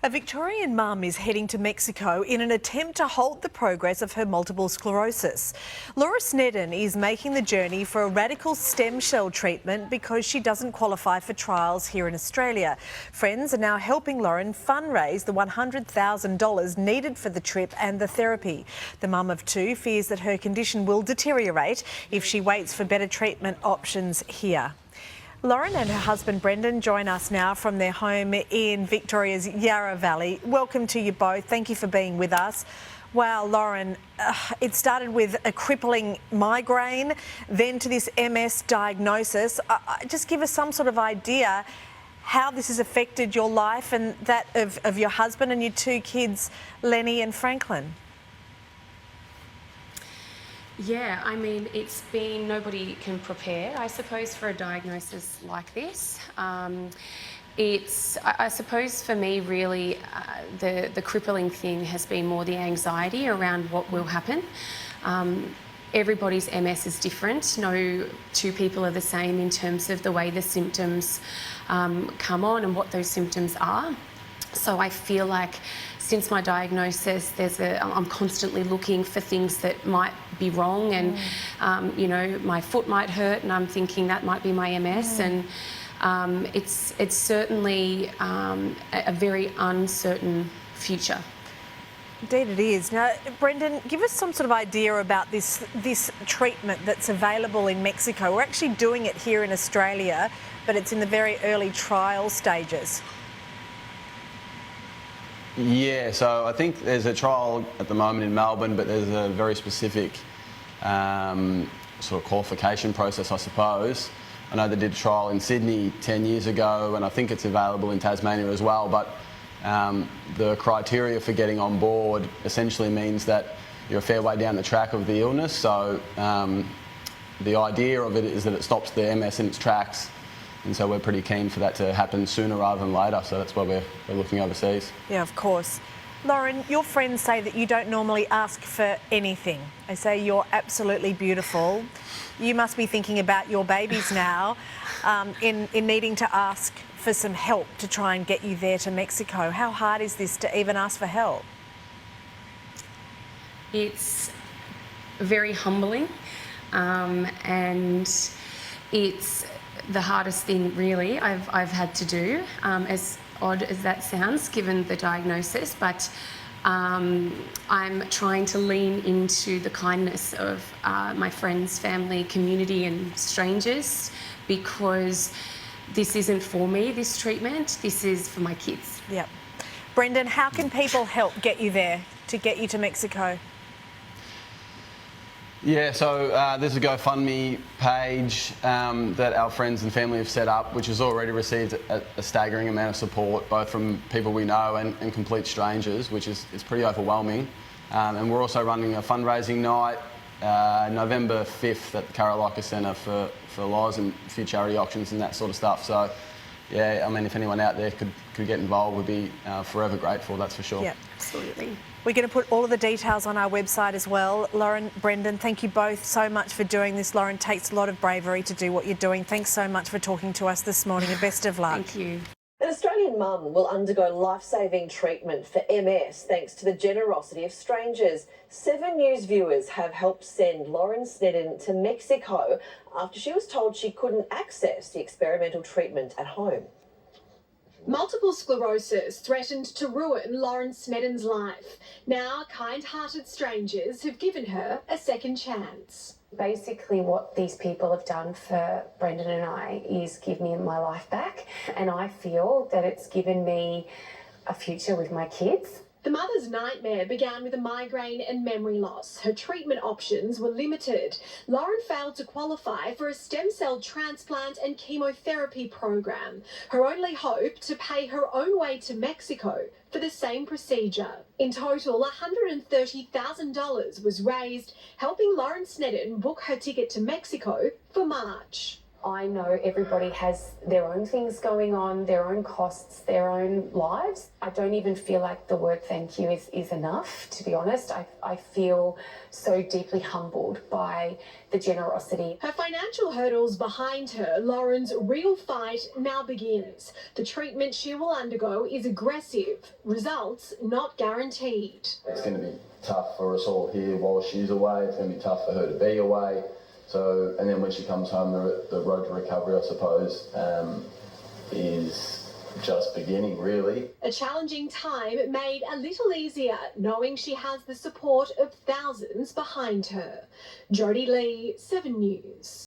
A Victorian mum is heading to Mexico in an attempt to halt the progress of her multiple sclerosis. Lauren Sneddon is making the journey for a radical stem cell treatment because she doesn't qualify for trials here in Australia. Friends are now helping Lauren fundraise the $100,000 needed for the trip and the therapy. The mum of two fears that her condition will deteriorate if she waits for better treatment options here. Lauren and her husband Brendan join us now from their home in Victoria's Yarra Valley. Welcome to you both. Thank you for being with us. Wow, Lauren, it started with a crippling migraine, then to this MS diagnosis. Just give us some sort of idea how this has affected your life and that of your husband and your two kids, Lenny and Franklin. Yeah, I mean, it's been, nobody can prepare, I suppose, for a diagnosis like this. I suppose for me, really, the crippling thing has been more the anxiety around what will happen. Everybody's MS is different. No two people are the same in terms of the way the symptoms come on and what those symptoms are. So I feel like since my diagnosis, I'm constantly looking for things that might be wrong, and you know, my foot might hurt, and I'm thinking that might be my MS, and it's certainly a very uncertain future. Indeed it is. Now, Brendan, give us some sort of idea about this treatment that's available in Mexico. We're actually doing it here in Australia, but it's in the very early trial stages. Yeah, so I think there's a trial at the moment in Melbourne, but there's a very specific sort of qualification process, I suppose. I know they did a trial in Sydney 10 years ago, and I think it's available in Tasmania as well, but the criteria for getting on board essentially means that you're a fair way down the track of the illness. So the idea of it is that it stops the MS in its tracks. And so we're pretty keen for that to happen sooner rather than later, so that's why we're looking overseas. Yeah, of course. Lauren, your friends say that you don't normally ask for anything. They say you're absolutely beautiful. You must be thinking about your babies now in needing to ask for some help to try and get you there to Mexico. How hard is this to even ask for help? It's very humbling, and it's the hardest thing really I've had to do, as odd as that sounds given the diagnosis, but I'm trying to lean into the kindness of my friends, family, community and strangers, because this isn't for me, this treatment, this is for my kids. Yep. Brendan, how can people help get you there, to get you to Mexico? Yeah, so there's a GoFundMe page that our friends and family have set up, which has already received a staggering amount of support, both from people we know and complete strangers, which is pretty overwhelming. And we're also running a fundraising night November 5th at the Aussies Centre for Loz and a few charity auctions and that sort of stuff. So, yeah, I mean, if anyone out there could get involved, we'd be forever grateful, that's for sure. Yeah, absolutely. We're going to put all of the details on our website as well. Lauren, Brendan, thank you both so much for doing this. Lauren, it takes a lot of bravery to do what you're doing. Thanks so much for talking to us this morning and best of luck. Thank you. An Australian mum will undergo life-saving treatment for MS thanks to the generosity of strangers. 7 News viewers have helped send Lauren Sneddon to Mexico after she was told she couldn't access the experimental treatment at home. Multiple sclerosis threatened to ruin Lauren Sneddon's life. Now, kind-hearted strangers have given her a second chance. Basically what these people have done for Brendan and I is give me my life back, and I feel that it's given me a future with my kids. The mother's nightmare began with a migraine and memory loss. Her treatment options were limited. Lauren failed to qualify for a stem cell transplant and chemotherapy program. Her only hope to pay her own way to Mexico for the same procedure. In total, $130,000 was raised, helping Lauren Sneddon book her ticket to Mexico for March. I know everybody has their own things going on, their own costs, their own lives. I don't even feel like the word thank you is enough, to be honest. I feel so deeply humbled by the generosity. Her financial hurdles behind her, Lauren's real fight now begins. The treatment she will undergo is aggressive, results not guaranteed. It's going to be tough for us all here while she's away. It's going to be tough for her to be away. So, and then when she comes home, the road to recovery, I suppose, is just beginning, really. A challenging time made a little easier knowing she has the support of thousands behind her. Jodie Lee, 7 News.